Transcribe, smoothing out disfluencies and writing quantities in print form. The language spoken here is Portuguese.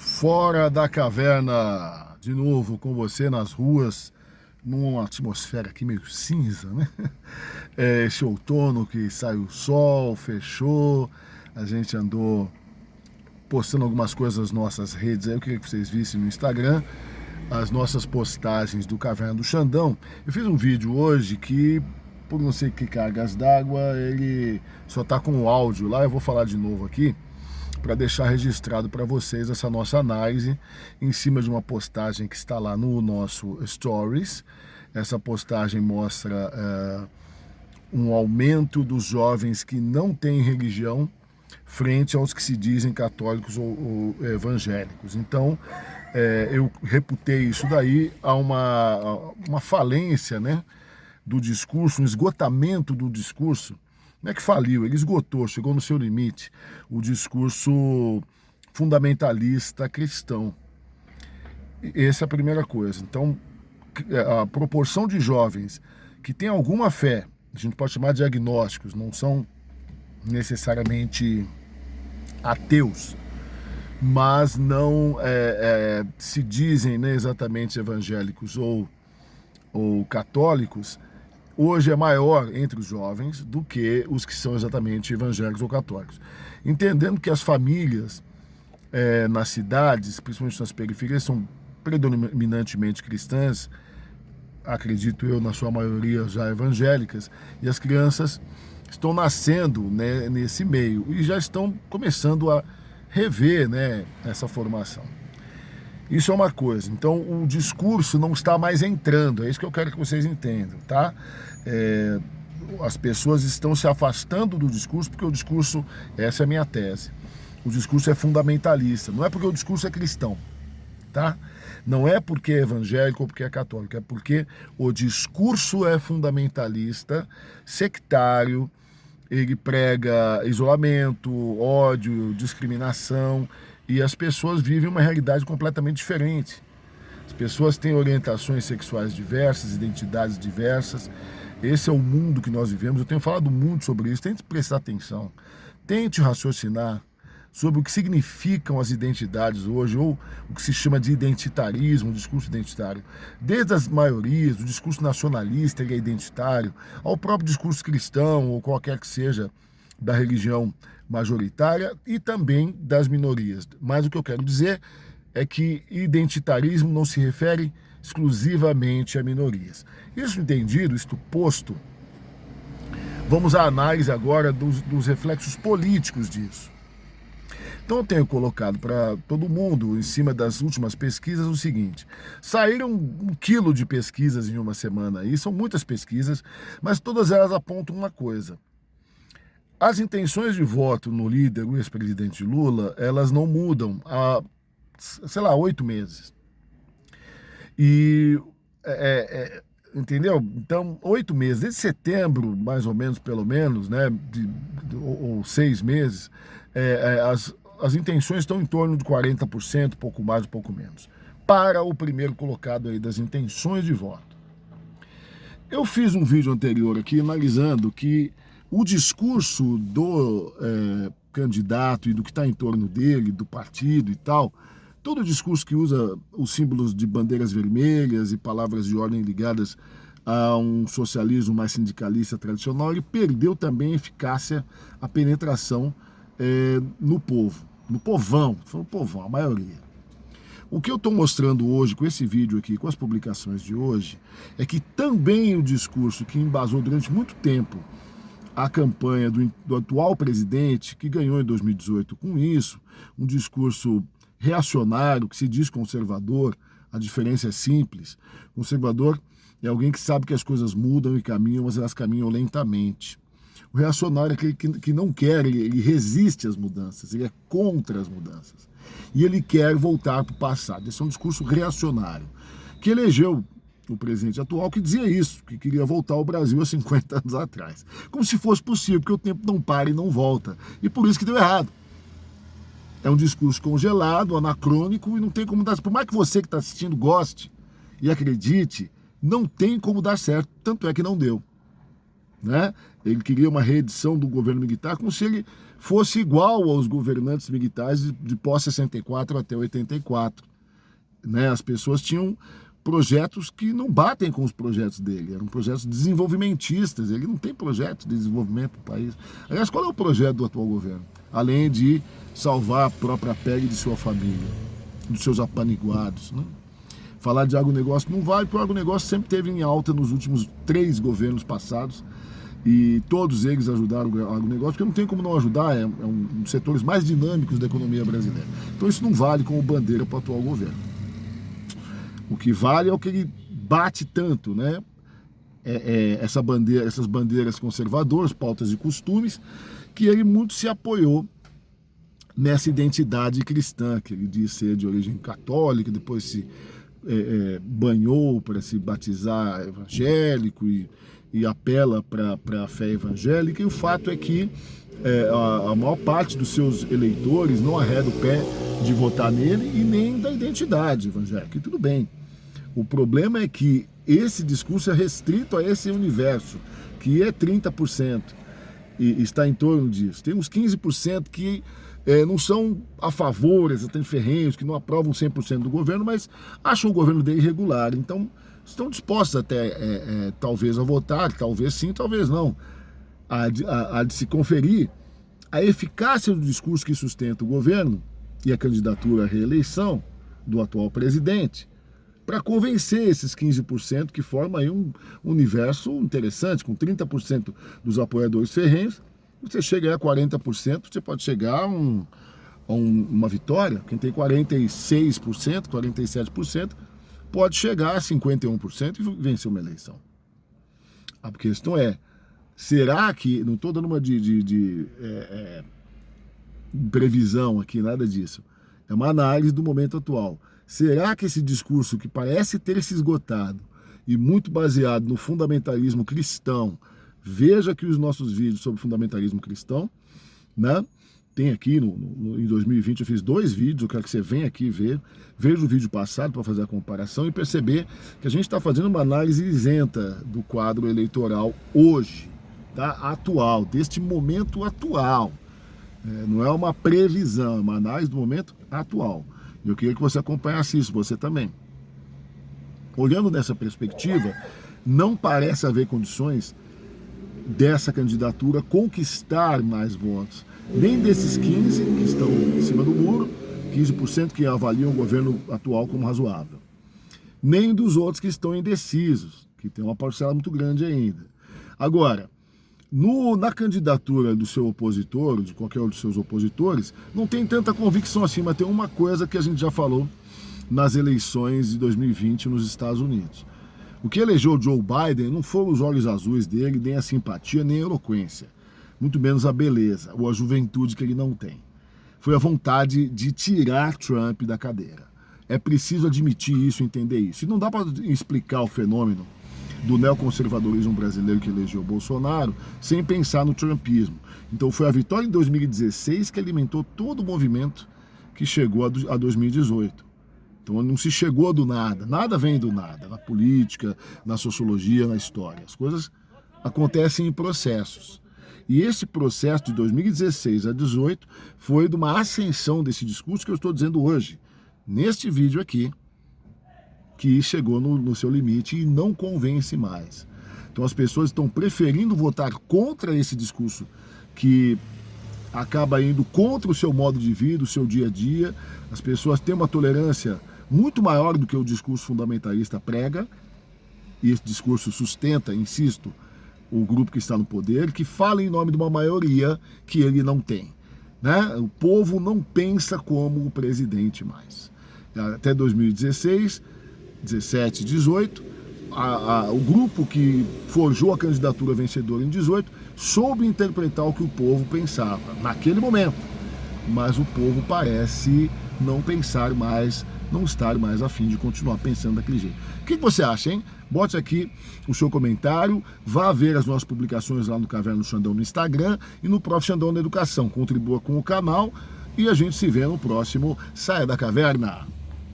Fora da caverna, de novo com você nas ruas, numa atmosfera aqui meio cinza, né? Esse outono que sai o sol, fechou, a gente andou postando algumas coisas nas nossas redes aí, eu queria que vocês vissem no Instagram, as nossas postagens do Caverna do Xandão. Eu fiz um vídeo hoje que, por não sei que cargas d'água, ele só tá com o áudio lá, eu vou falar de novo aqui, para deixar registrado para vocês essa nossa análise em cima de uma postagem que está lá no nosso Stories. Essa postagem mostra um aumento dos jovens que não têm religião frente aos que se dizem católicos ou evangélicos. Então, eu reputei isso daí a uma falência, né, do discurso, um esgotamento do discurso. Não é que faliu, ele esgotou, chegou no seu limite, o discurso fundamentalista cristão. Essa é a primeira coisa. Então, a proporção de jovens que têm alguma fé, a gente pode chamar de agnósticos, não são necessariamente ateus, mas não se dizem, né, exatamente evangélicos ou católicos, hoje é maior entre os jovens do que os que são exatamente evangélicos ou católicos. Entendendo que as famílias nas cidades, principalmente nas periferias, são predominantemente cristãs, acredito eu, na sua maioria já evangélicas, e as crianças estão nascendo, né, nesse meio e já estão começando a rever, né, essa formação. Isso é uma coisa. Então, o discurso não está mais entrando. É isso que eu quero que vocês entendam, tá? As pessoas estão se afastando do discurso porque o discurso, essa é a minha tese, o discurso é fundamentalista. Não é porque o discurso é cristão, tá? Não é porque é evangélico ou porque é católico. É porque o discurso é fundamentalista, sectário, ele prega isolamento, ódio, discriminação, e as pessoas vivem uma realidade completamente diferente. As pessoas têm orientações sexuais diversas, identidades diversas. Esse é o mundo que nós vivemos. Eu tenho falado muito sobre isso. Tente prestar atenção. Tente raciocinar sobre o que significam as identidades hoje, ou o que se chama de identitarismo, o discurso identitário. Desde as maiorias, o discurso nacionalista, ele é identitário, ao próprio discurso cristão, ou qualquer que seja da religião majoritária, e também das minorias. Mas o que eu quero dizer é que identitarismo não se refere exclusivamente a minorias. Isso entendido, isto posto, vamos à análise agora dos reflexos políticos disso. Então eu tenho colocado para todo mundo, em cima das últimas pesquisas, o seguinte: saíram 1 quilo de pesquisas em uma semana aí, são muitas pesquisas, mas todas elas apontam uma coisa. As intenções de voto no líder, o ex-presidente Lula, elas não mudam há, sei lá, 8 meses. E, entendeu? Então, 8 meses, desde setembro, mais ou menos, pelo menos, né, ou 6 meses, as intenções estão em torno de 40%, pouco mais, pouco menos, para o primeiro colocado aí das intenções de voto. Eu fiz um vídeo anterior aqui analisando que o discurso do candidato e do que está em torno dele, do partido e tal, todo o discurso que usa os símbolos de bandeiras vermelhas e palavras de ordem ligadas a um socialismo mais sindicalista tradicional, ele perdeu também a eficácia, a penetração no povo, no povão, foi no povão, a maioria. O que eu estou mostrando hoje com esse vídeo aqui, com as publicações de hoje, é que também o discurso que embasou durante muito tempo a campanha do atual presidente, que ganhou em 2018 com isso, um discurso reacionário, que se diz conservador, a diferença é simples. Conservador é alguém que sabe que as coisas mudam e caminham, mas elas caminham lentamente. O reacionário é aquele que não quer, ele resiste às mudanças, ele é contra as mudanças. E ele quer voltar para o passado. Esse é um discurso reacionário, que elegeu o presidente atual, que dizia isso, que queria voltar ao Brasil há 50 anos atrás. Como se fosse possível, porque o tempo não para e não volta. E por isso que deu errado. É um discurso congelado, anacrônico, e não tem como dar... Por mais que você que está assistindo goste e acredite, não tem como dar certo. Tanto é que não deu. né? Ele queria uma reedição do governo militar como se ele fosse igual aos governantes militares de pós-64 até 84. Né? As pessoas tinham projetos que não batem com os projetos dele, eram projetos desenvolvimentistas, ele não tem projeto de desenvolvimento do país. Aliás, qual é o projeto do atual governo? Além de salvar a própria pele de sua família, dos seus apaniguados, né? Falar de agronegócio não vale, porque o agronegócio sempre esteve em alta nos últimos 3 governos passados, e todos eles ajudaram o agronegócio, porque não tem como não ajudar, é um dos setores mais dinâmicos da economia brasileira. Então isso não vale como bandeira para o atual governo. O que vale é o que ele bate tanto, né? Essas bandeiras conservadoras, pautas e costumes, que ele muito se apoiou nessa identidade cristã, que ele diz ser de origem católica, depois se banhou para se batizar evangélico e apela para a fé evangélica, e o fato é que a maior parte dos seus eleitores não arreda o pé de votar nele e nem da identidade evangélica, e tudo bem. O problema é que esse discurso é restrito a esse universo, que é 30%, e está em torno disso. Tem uns 15% que não são a favor, exatamente ferrenhos, que não aprovam 100% do governo, mas acham o governo dele irregular. Então, estão dispostos até, talvez, a votar, talvez sim, talvez não, a de se conferir a eficácia do discurso que sustenta o governo e a candidatura à reeleição do atual presidente, para convencer esses 15% que formam aí um universo interessante, com 30% dos apoiadores ferrenhos, você chega a 40%, você pode chegar a uma vitória. Quem tem 46%, 47%, pode chegar a 51% e vencer uma eleição. A questão é, será que, não estou dando uma de previsão aqui, nada disso, é uma análise do momento atual. Será que esse discurso que parece ter se esgotado e muito baseado no fundamentalismo cristão, veja aqui os nossos vídeos sobre fundamentalismo cristão, né? Tem aqui, em 2020 eu fiz 2 vídeos, eu quero que você venha aqui ver, veja o vídeo passado para fazer a comparação e perceber que a gente está fazendo uma análise isenta do quadro eleitoral hoje, tá? Atual, deste momento atual. Não é uma previsão, é uma análise do momento atual. Eu queria que você acompanhasse isso, você também. Olhando nessa perspectiva, não parece haver condições dessa candidatura conquistar mais votos. Nem desses 15 que estão em cima do muro, 15% que avaliam o governo atual como razoável. Nem dos outros que estão indecisos, que tem uma parcela muito grande ainda. Agora, na candidatura do seu opositor, de qualquer um dos seus opositores, não tem tanta convicção assim, mas tem uma coisa que a gente já falou nas eleições de 2020 nos Estados Unidos. O que elegeu Joe Biden não foram os olhos azuis dele, nem a simpatia, nem a eloquência, muito menos a beleza ou a juventude que ele não tem. Foi a vontade de tirar Trump da cadeira. É preciso admitir isso, entender isso. E não dá para explicar o fenômeno do neoconservadorismo brasileiro que elegeu Bolsonaro sem pensar no trumpismo. Então foi a vitória em 2016 que alimentou todo o movimento que chegou a 2018. Então não se chegou do nada, nada vem do nada, na política, na sociologia, na história. As coisas acontecem em processos. E esse processo de 2016 a 2018 foi de uma ascensão desse discurso que eu estou dizendo hoje, neste vídeo aqui, que chegou no seu limite e não convence mais. Então as pessoas estão preferindo votar contra esse discurso que acaba indo contra o seu modo de vida, o seu dia a dia. As pessoas têm uma tolerância muito maior do que o discurso fundamentalista prega, e esse discurso sustenta, insisto, o grupo que está no poder, que fala em nome de uma maioria que ele não tem. Né? O povo não pensa como o presidente mais. Até 2016... 17 e 18, o grupo que forjou a candidatura vencedora em 18 soube interpretar o que o povo pensava naquele momento, mas o povo parece não pensar mais, não estar mais a fim de continuar pensando daquele jeito. O que você acha, hein? Bote aqui o seu comentário, vá ver as nossas publicações lá no Caverna do Xandão no Instagram e no Prof. Xandão na Educação. Contribua com o canal e a gente se vê no próximo Saia da Caverna.